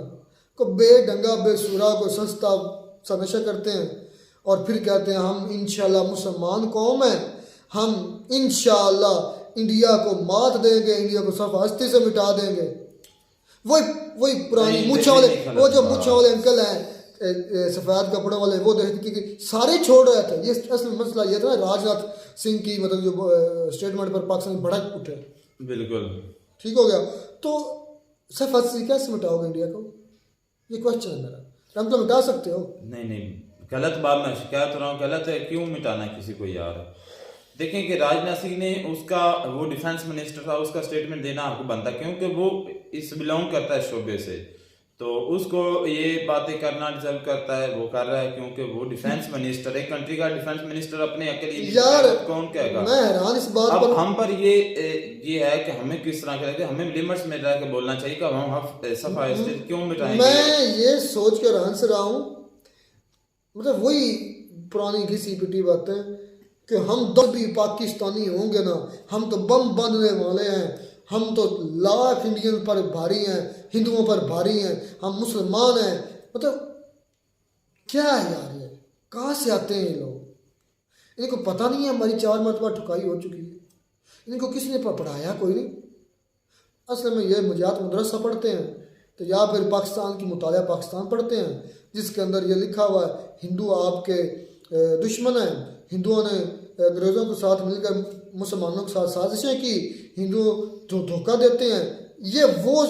Speaker 1: को बेढंगा बेसुरा को सस्ता सा नशा करते हैं और फिर कहते हैं हम इंशाल्लाह मुसलमान कौम है, हम इंशाल्लाह इंडिया को मात देंगे, इंडिया को सब हस्ती से मिटा देंगे। वही पुरानी मुच्छा वाले, वो जो मुच्छा वाले अंकल हैं सफेद कपड़ों वाले, वो देखते कि सारे छोड़ रहे थे। ये असल मसला ये था राजनाथ सिंह की मतलब जो स्टेटमेंट पर पाकिस्तान भड़क उठे। बिल्कुल ठीक हो गया। तो सिर्फ हस्ती कैसे मिटाओगे इंडिया को? ये क्वेश्चन है मेरा। हम तो मिटा सकते हो?
Speaker 15: नहीं, गलत बात मैं शिकायत रहा हूँ, गलत है। क्यों मिटाना है किसी को यार? देखें कि राजनाथ सिंह ने उसका, वो डिफेंस मिनिस्टर था, उसका स्टेटमेंट देना आपको बनता, क्योंकि वो इस बिलोंग करता है शोबे से। तो उसको ये बातें करना डिजर्व करता है, वो कर रहा है क्योंकि वो डिफेंस मिनिस्टर है, कंट्री का डिफेंस मिनिस्टर अपने अकेले
Speaker 1: यार
Speaker 15: कौन कहेगा।
Speaker 1: मैं हैरान इस बात
Speaker 15: अब
Speaker 1: पर।
Speaker 15: हम पर ये है कि हमें किस तरह के हमें लिमिट्स में रह के बोलना चाहिए कि हम सफा क्यों मिटाएंगे।
Speaker 1: मैं ये सोच कर हंस रहा हूँ, मतलब वही पुरानी घिसी पिटी बातें कि हम जब भी पाकिस्तानी होंगे ना, हम तो बम बांधने वाले हैं, हम तो लाख इंडियन पर भारी हैं, हिंदुओं पर भारी हैं, हम मुसलमान हैं। मतलब क्या है यार, ये कहाँ से आते हैं ये लोग? इनको पता नहीं है हमारी 4 मरतबा ठुकाई हो चुकी है, इनको किसने पढ़ाया? कोई नहीं। असल में ये मुजाहिद मदरसा पढ़ते हैं तो या फिर पाकिस्तान की मुतालिया पाकिस्तान पढ़ते हैं, जिसके अंदर ये लिखा हुआ है हिंदू आपके दुश्मन हैं, हिंदुओं ने अंग्रेज़ों के साथ मिलकर मुसलमानों के साथ साजिशें की, हिंदू जो धोखा देते हैं। ये वो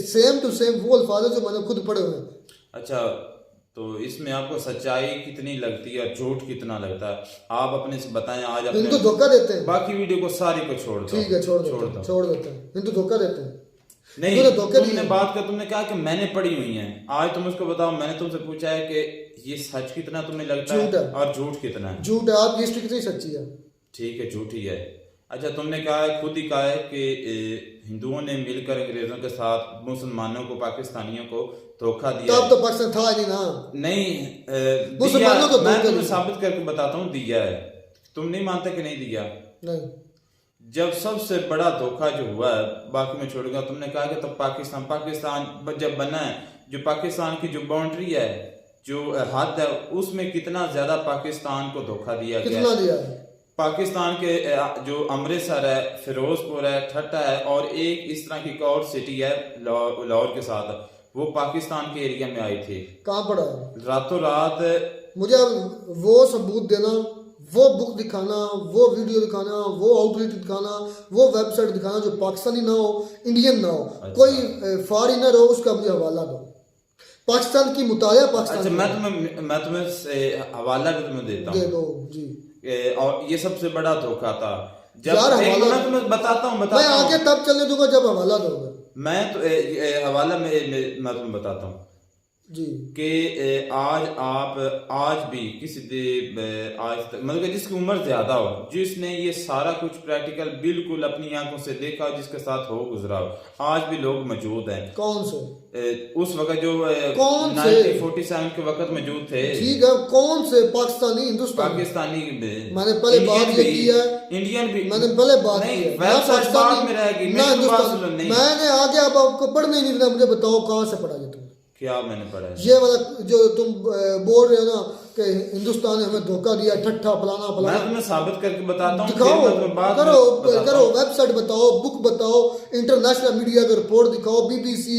Speaker 1: सेम टू सेम वो अल्फाज जो मैंने खुद पढ़े हुए हैं।
Speaker 15: अच्छा, तो इसमें आपको सच्चाई कितनी लगती है और झूठ कितना लगता है, आप अपने से बताएं। आज
Speaker 1: हिंदू धोखा देते हैं,
Speaker 15: बाकी वीडियो को सारी को छोड़ दो।
Speaker 1: ठीक है, छोड़ देते हैं। हिंदू धोखा देते हैं।
Speaker 15: नहीं, तुमने बात कर, तुमने कहा कि मैंने पढ़ी हुई है। आज तुम उसको बताओ, मैंने तुमसे पूछा है कि ये सच कितना तुम्हें लगता है और झूठ कितना है।
Speaker 1: झूठ है, आपकी हिस्ट्री कितनी सच्ची है?
Speaker 15: ठीक है, झूठी है। अच्छा, तुमने कहा है, खुद ही कहा है कि हिंदुओं ने मिलकर अंग्रेजों के साथ मुसलमानों को, पाकिस्तानियों को धोखा दिया।
Speaker 1: तब तो पाकिस्तान था नहीं ना।
Speaker 15: नहीं,
Speaker 1: मुसलमानों को
Speaker 15: मैं तुम्हें साबित करके बताता हूँ, दिया है। तुम नहीं मानते कि नहीं दिया?
Speaker 1: नहीं।
Speaker 15: जब सबसे बड़ा धोखा जो हुआ है, बाकी में छोड़ेगा, तुमने कहा कि तब पाकिस्तान जब बना है, जो पाकिस्तान की जो बाउंड्री है, जो हद है, उसमें कितना ज्यादा पाकिस्तान को धोखा दिया गया।
Speaker 1: कितना दिया है?
Speaker 15: पाकिस्तान के जो अमृतसर है, फिरोजपुर है, ठट्टा है और एक इस तरह की एक और सिटी है लाहौर के साथ, वो पाकिस्तान के एरिया में आई थी।
Speaker 1: कहाँ पड़ा?
Speaker 15: रातों रात।
Speaker 1: मुझे वो सबूत देना, वो बुक दिखाना, वो वीडियो दिखाना, वो आउटलेट दिखाना, वो वेबसाइट दिखाना जो पाकिस्तानी ना हो, इंडियन ना हो। अच्छा। कोई फॉरेनर हो, उसका मुझे हवाला दो। पाकिस्तान की मुतालिया पाकिस्तान।
Speaker 15: अच्छा, मैं तुम्हें हवाला भी तुम्हें देता हूँ।
Speaker 1: दे दो जी।
Speaker 15: और ये सबसे बड़ा धोखा था। जब
Speaker 1: मैं
Speaker 15: तुम्हें बताता हूँ,
Speaker 1: मैं आगे तब चलने दूंगा जब हवाला दोगे।
Speaker 15: मैं तो हवाला में मैं तुम्हें बताता हूँ
Speaker 1: जी
Speaker 15: कि आज भी किसी आज तक, मतलब कि जिसकी उम्र ज्यादा हो, जिसने ये सारा कुछ प्रैक्टिकल बिल्कुल अपनी आंखों से देखा हो, जिसके साथ हो गुजरा हो, आज भी लोग मौजूद हैं।
Speaker 1: कौन से?
Speaker 15: उस वक्त जो 1947 के वक्त मौजूद थे।
Speaker 1: ठीक है, कौन से? पाकिस्तानी, हिंदुस्तानी?
Speaker 15: पाकिस्तानी।
Speaker 1: मैंने पहले बात ये की है,
Speaker 15: इंडियन भी
Speaker 1: मैंने पहले बात की है। मैंने आगे अब आपको पढ़ने नहीं देना। मुझे बताओ कहाँ से पढ़ा ये तुमने?
Speaker 15: क्या मैंने पढ़ा है?
Speaker 1: ये वाला जो तुम बोल रहे हो ना कि हिंदुस्तान ने हमें धोखा दिया, ठट्ठा फलाना फलाना।
Speaker 15: मैं तुम्हें साबित करके बताता हूँ।
Speaker 1: दिखाओ, करो वेबसाइट बताओ, बुक बताओ, इंटरनेशनल मीडिया का रिपोर्ट दिखाओ, BBC,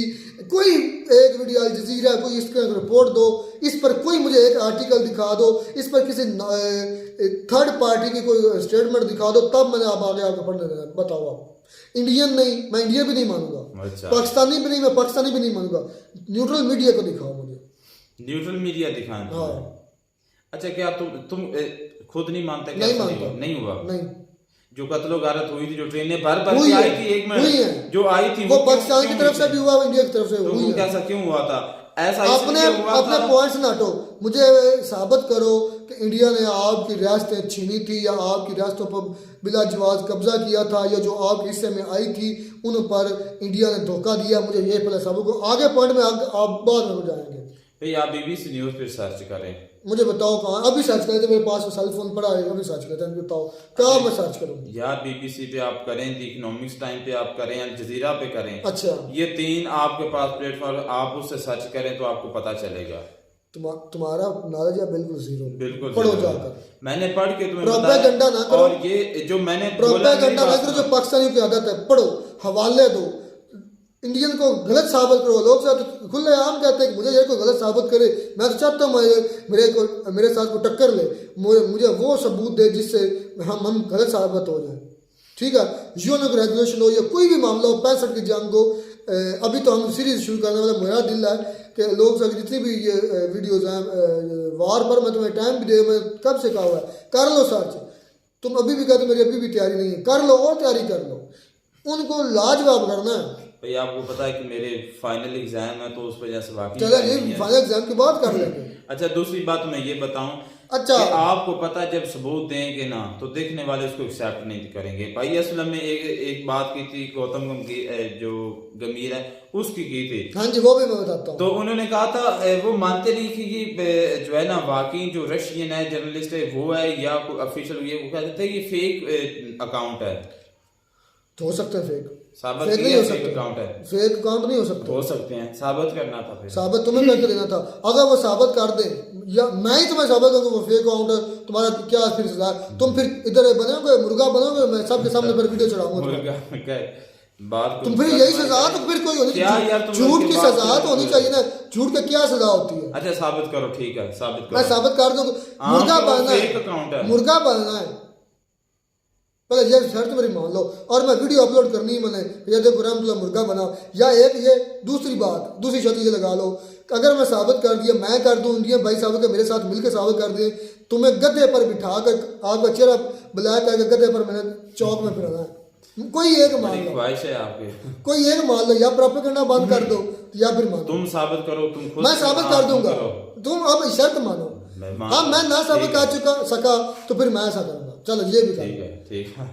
Speaker 1: कोई एक वीडियो, अल जजीरा, कोई इसका रिपोर्ट दो, इस पर कोई मुझे एक आर्टिकल दिखा दो, इस पर किसी थर्ड पार्टी की कोई स्टेटमेंट दिखा दो, तब मैंने आप आगे पढ़ने देना। बताओ आप। इंडियन नहीं, मैं इंडिया भी नहीं मानूंगा।
Speaker 15: अच्छा।
Speaker 1: पाकिस्तानी भी नहीं, मैं पाकिस्तानी भी नहीं मानूंगा। न्यूट्रल मीडिया को दिखाओ मुझे।
Speaker 15: न्यूट्रल मीडिया दिखाना।
Speaker 1: हाँ।
Speaker 15: अच्छा, क्या तुम खुद नहीं मानते?
Speaker 1: नहीं मानता।
Speaker 15: नहीं हुआ?
Speaker 1: नहीं।
Speaker 15: जो कत्लो गारत हुई थी, जो ट्रेनें भर भर के आई थी, एक मिनट जो आई थी,
Speaker 1: वो पाकिस्तान की तरफ से भी हुआ, इंडिया की तरफ से हुई है।
Speaker 15: कैसा क्यों हुआ था? ऐसा
Speaker 1: अपने पॉइंट्स ना हटो, मुझे साबित करो कि इंडिया ने आपकी रियासतें छीनी थी या आपकी रियासतों पर बिला जवाज कब्जा किया था, या जो आपके हिस्से में आई थी उन पर इंडिया ने धोखा दिया। मुझे ये पहले साबित करो, आगे पॉइंट में आप बाद में हो जाएंगे।
Speaker 15: भाई, आप BBC न्यूज़ पे सर्च करें।
Speaker 1: मुझे बताओ कहाँ? अभी सर्च करें तो मेरे पास सेल फोन पड़ा है, अभी सर्च करते हैं। बताओ कहाँ मैं सर्च करूँ?
Speaker 15: यार BBC पे आप करें, द इकोनॉमिक्स टाइम पे आप करें, अल जजीरा पे करें।
Speaker 1: अच्छा,
Speaker 15: ये 3 आपके पास प्लेटफॉर्म, आप उससे सर्च करें तो आपको पता चलेगा।
Speaker 1: तुम्हारा नॉलेज है बिल्कुल जीरो।
Speaker 15: बिल्कुल
Speaker 1: पढ़ो जाकर।
Speaker 15: मैंने पढ़ के तुम्हें
Speaker 1: प्रोपेगेंडा ना करो।
Speaker 15: और ये जो मैंने
Speaker 1: प्रोपेगेंडा ना करो, जो पाकिस्तानियों की आदत है। पढ़ो, हवाले दो, इंडियन को गलत साबित करो। लोग साथ खुले आम कहते हैं कि मुझे ये कोई गलत साबित करे, मैं तो चाहता हूँ मेरे साथ को टक्कर ले, मुझे वो सबूत दे जिससे हम गलत साबित हो जाए। ठीक है, यूएन का रेगुलेशन हो या कोई भी मामला हो, 65 की जंग हो, अभी तो हम सीरीज शुरू करने वाला। मेरा दिल है कि लोग सब जितनी भी ये वीडियोज़ हैं वार पर, मैं तुम्हें टाइम भी दे, मैं कब से कहा हुआ है, कर लो सर्च। तुम अभी भी कहते मेरी अभी भी तैयारी नहीं है, कर लो और तैयारी कर लो। उनको लाजवाब करना है।
Speaker 15: भाई आपको पता है कि मेरे फाइनल एग्जाम है तो उस वजह से बाकी
Speaker 1: चलो ये फाइनल एग्जाम की बात कर लेंगे।
Speaker 15: अच्छा दूसरी बात मैं ये बताऊं,
Speaker 1: अच्छा
Speaker 15: कि आपको पता है जब सबूत देंगे ना तो देखने वाले उसको एक्सेप्ट नहीं करेंगे। भाई असलम में एक बात की थी गौतम जो गंभीर है उसकी की थी।
Speaker 1: हाँ जी वो भी मैं बताता हूँ।
Speaker 15: तो उन्होंने कहा था वो मानते नहीं कि ये जो है ना वाकई जो रशियन है जर्नलिस्ट है वो है या कोई ऑफिशियल, ये वो कहते थे ये फेक अकाउंट है।
Speaker 1: तो हो सकता है फेक,
Speaker 15: साबित
Speaker 1: फेक नहीं हो सकता,
Speaker 15: अकाउंट है,
Speaker 1: फेक अकाउंट नहीं हो सकता।
Speaker 15: हो सकते हैं, साबित करना था फिर।
Speaker 1: साबित तुम्हें करके देना था। अगर वो साबित कर दे या मैं ही तुम्हें साबित करूँ वो फेक अकाउंट है, तुम्हारा क्या फिर सजा? तुम फिर इधर बनोगे मुर्गा बनोगे, मैं सबके सामने पर वीडियो चढ़ाऊंगा।
Speaker 15: बात
Speaker 1: तुम फिर यही सजा तो फिर कोई होनी चाहिए, झूठ की सजा तो होनी चाहिए ना। झूठ का क्या सजा होती है?
Speaker 15: अच्छा साबित करो, ठीक है साबित करो।
Speaker 1: मैं साबित कर दूं मुर्गा बनना है, मुर्गा बनना है, पहले ये शर्त मेरी मान लो और मैं वीडियो अपलोड करनी है मैंने, ये देखो रहमतुल्लाह मुर्गा बना। या एक ये दूसरी बात, दूसरी शर्त ये लगा लो, अगर मैं साबित कर दिया, मैं कर दूं, इंडिया भाई साबित कर मेरे साथ मिलकर साबित कर दिए, तुम्हें गधे पर बिठा कर आपका चेहरा ब्लैक करके गधे पर मैंने चौक में फिराना है। कोई एक मान लो,
Speaker 15: ख्वाहिश है आपकी,
Speaker 1: कोई एक मान लो, या प्रॉपर करना बंद कर दो या फिर मान
Speaker 15: तुम साबित करो, तुम खुद
Speaker 1: मैं साबित कर दूंगा, तुम अब शर्त मानो। हाँ मैं ना साबित कर सका तो फिर मैं ऐसा करूंगा। चलो ये भी
Speaker 15: ठीक है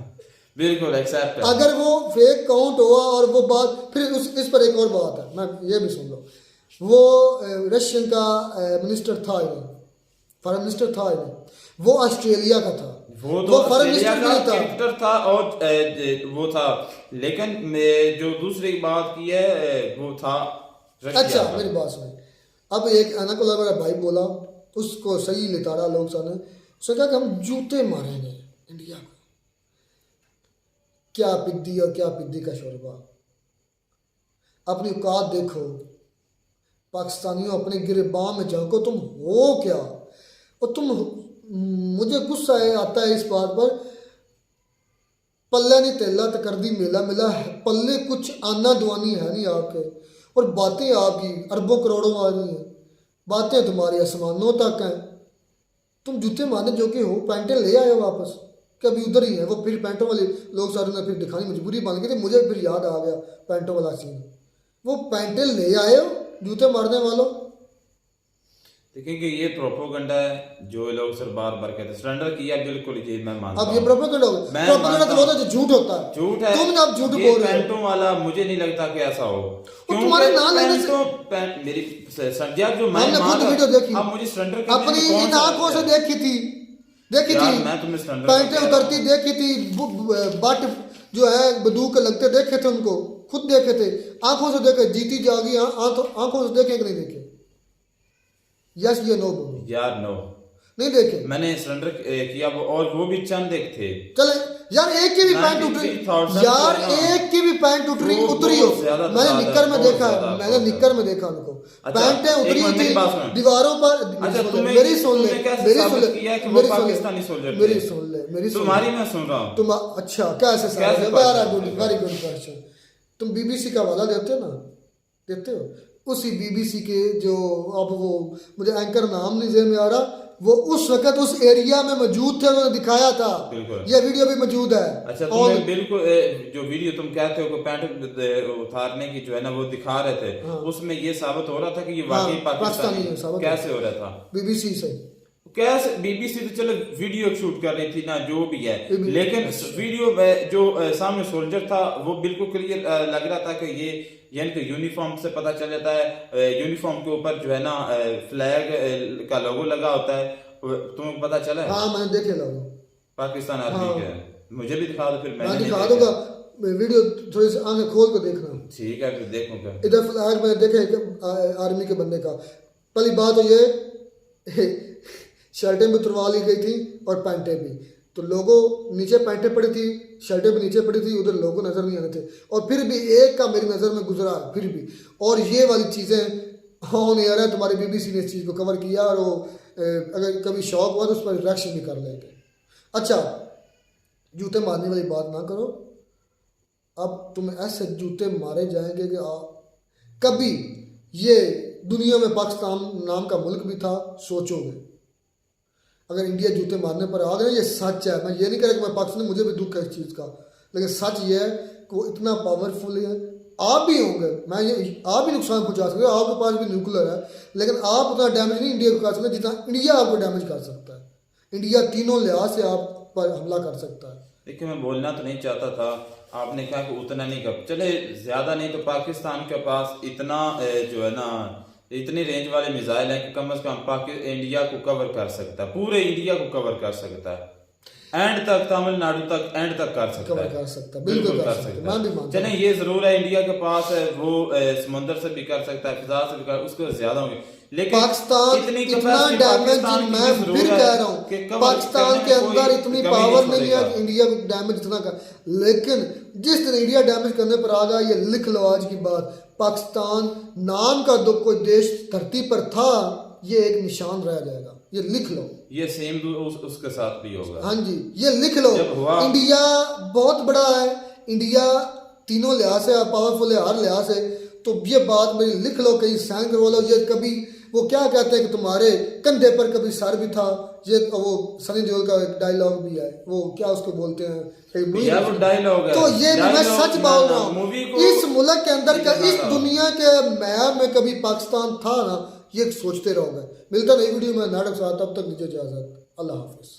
Speaker 15: बिल्कुल एक्सेप्ट है।
Speaker 1: अगर वो फेक काउंट हुआ और वो बात फिर इस पर एक और बात है, मैं ये भी सुन लो। वो रशियन का मिनिस्टर था, फॉरेन मिनिस्टर था, वो ऑस्ट्रेलिया का था,
Speaker 15: वो फॉरेन मिनिस्टर नहीं था, क्रिकेटर था और वो था, लेकिन जो दूसरी बात की है वो था रशिया।
Speaker 1: अच्छा मेरी बात सुने, अब एक अनाकोला मेरा भाई बोला, उसको सही लिताड़ा लोग साने, उसने कहा कि हम जूते मारेंगे इंडिया को। क्या पिद्दी और क्या पिद्दी का शोरबा। अपनी औकात देखो पाकिस्तानियों, अपने गिरबान में झांको, तुम हो क्या। और तुम, मुझे गुस्सा आता है इस बात पर, पल्ले नहीं तेला तो कर दी मेला मिला है, पल्ले कुछ आना दुआनी है नहीं आपके, और बातें आपकी अरबों करोड़ों वाली हैं, बातें तुम्हारी आसमानों तक हैं। तुम जूते मारने जो कि हो, पैंटें ले आए वापस, कभी उधर ही है वो। फिर पैंटों वाले लोग सारे ने फिर दिखानी मजबूरी बन गई थी, मुझे फिर याद आ गया पैंटों वाला सीन। वो पैंटें ले आए हो जूते मारने वालों।
Speaker 15: देखिए कि ये प्रोपोगंडा है जो लोग सर बार बार कहते हैं, सरेंडर किया बिल्कुल, ये मैं मानता हूं।
Speaker 1: अब ये प्रोपोगंडा हो, प्रोपोगंडा तो होता है जो झूठ होता है,
Speaker 15: झूठ है।
Speaker 1: तुम ना अब झूठ बोल रहे हो।
Speaker 15: पैंटों वाला मुझे नहीं लगता कि ऐसा हो,
Speaker 1: तुम्हारे ना लेने से
Speaker 15: मेरी संज्ञा जो मैं
Speaker 1: वीडियो देखी,
Speaker 15: अब मुझे सरेंडर
Speaker 1: अपनी इन आंखों से देखी थी
Speaker 15: मैं तुम्हें सरेंडर
Speaker 1: पैंटें उतरती देखी थी, बट जो है बंदूक लगते देखे थे उनको, खुद देखे थे, आंखों से देखे, जीती जागी आंखों से देखे कि नहीं देखे? यस या नो बोलो
Speaker 15: यार। नो
Speaker 1: नहीं देखे,
Speaker 15: मैंने सरेंडर किया और वो भी चंद एक थे।
Speaker 1: चले यार, एक की भी पैंट उतरी, यार एक की भी पैंट उतरी हो, मैंने निक्कर में देखा, मैंने निक्कर में देखा उनको, पैंटें उतरी थी दीवारों पर। मेरी सुन ले,
Speaker 15: तुम्हारी मैं सुन रहा हूँ।
Speaker 1: तुम अच्छा कैसे वेरी गुड क्वेश्चन। तुम बीबीसी का हवाला देते हो ना, देते हो? उसी बीबीसी के जो, अब वो मुझे एंकर नाम नहीं जेहन में आ रहा, वो उस वक्त उस एरिया में मौजूद थे, उन्होंने दिखाया था। ये वीडियो भी मौजूद है।
Speaker 15: अच्छा तुमने बिल्कुल जो वीडियो तुम कहते हो कि पैंट उतारने की जो है ना वो दिखा रहे थे, उसमें ये साबित हो रहा था कि ये वाकई पाकिस्तानी है। कैसे हो रहा था?
Speaker 1: बीबीसी से
Speaker 15: कैसे? बीबीसी तो चलो वीडियो शूट कर रही थी ना, जो भी है, लेकिन वीडियो में जो सामने सोल्जर था वो बिल्कुल क्लियर लग रहा था कि ये यानी कि यूनिफॉर्म से पता चल जाता है, यूनिफॉर्म के ऊपर जो है ना फ्लैग का लोगो लगा होता है, तुम्हें पता चला है?
Speaker 1: हाँ मैंने देखे लोगो,
Speaker 15: पाकिस्तान आर्मी के। मुझे भी दिखा दो फिर।
Speaker 1: मैं दिखा दूंगा वीडियो, थोड़ी सी आंखें खोल कर देखना।
Speaker 15: ठीक है फिर देखूंगा।
Speaker 1: इधर फ्लैग मैंने देखे आर्मी के बंदे का। पहली बात तो ये शर्टें भी उतरवा ली गई थी और पैंटें भी, तो लोगों नीचे पैंटें पड़ी थी, शर्टें भी नीचे पड़ी थी, उधर लोगों नजर नहीं आने थे, और फिर भी एक का मेरी नज़र में गुजरा फिर भी। और ये वाली चीज़ें ऑन एयर है, तुम्हारी बीबीसी ने इस चीज़ को कवर किया, और वो अगर कभी शौक हुआ तो उस पर रिएक्शन भी कर लेंगे। अच्छा जूते मारने वाली बात ना करो, अब तुम्हें ऐसे जूते मारे जाएंगे कि कभी ये दुनिया में पाकिस्तान नाम का मुल्क भी था सोचोगे। अगर इंडिया जूते मारने पर आ गए, ये सच है, मैं ये नहीं कह रहा कि मैं पाकिस्तानी, मुझे भी दुख है इस चीज़ का, लेकिन सच ये है कि वो इतना पावरफुल है आप भी होंगे, मैं ये आप भी नुकसान पहुंचा सकते हो, आपके पास भी न्यूक्लियर है, लेकिन आप उतना डैमेज नहीं इंडिया को कर सकते जितना इंडिया आपको डैमेज कर सकता है। इंडिया तीनों लिहाज से आप पर हमला कर सकता है।
Speaker 15: देखिए मैं बोलना तो नहीं चाहता था, आपने कहा कि उतना नहीं कर, चले ज्यादा नहीं तो पाकिस्तान के पास इतना जो है ना इतनी रेंज वाले मिसाइल हैं कि कम से कम इंडिया को कवर कर सकता है, पूरे इंडिया को कवर कर सकता है, एंड तक तमिलनाडु तक एंड तक कर सकता है, बिल्कुल कर सकता है। चले ये जरूर है इंडिया के पास है वो समुद्र से भी कर सकता है, फिजा से भी कर, उसको ज्यादा होंगे, लेकिन
Speaker 1: पाकिस्तान इतना डैमेज, मैं फिर कह रहा हूँ पाकिस्तान के अंदर इतनी पावर नहीं है कि इंडिया को डैमेज इतना कर, लेकिन जिस दिन इंडिया डैमेज करने पर आ गया, ये लिख लो आज की बात, पाकिस्तान नाम का दो कोई देश धरती पर था, ये एक निशान रह जाएगा, ये लिख लो।
Speaker 15: ये सेम उसके साथ भी होगा।
Speaker 1: हाँ जी, ये लिख लो। इंडिया बहुत बड़ा है, इंडिया तीनों लिहाज से पावरफुल है, हर लिहाज से, तो ये बात मेरी लिख लो, कहीं साइन करवा लो। ये कभी वो क्या कहते हैं कि तुम्हारे कंधे पर कभी सर भी था, ये वो सनी देओल का एक डायलॉग भी है, वो क्या उसको बोलते हैं,
Speaker 15: वो डायलॉग है।
Speaker 1: तो ये मैं सच बोल रहा हूँ, इस मुल्क के अंदर का, इस दुनिया के मैप में कभी पाकिस्तान था ना, ये सोचते रहोगे। मिलता नई वीडियो में नाटक साथ, तब तक दीजिए इजाजत, अल्लाह हाफिज।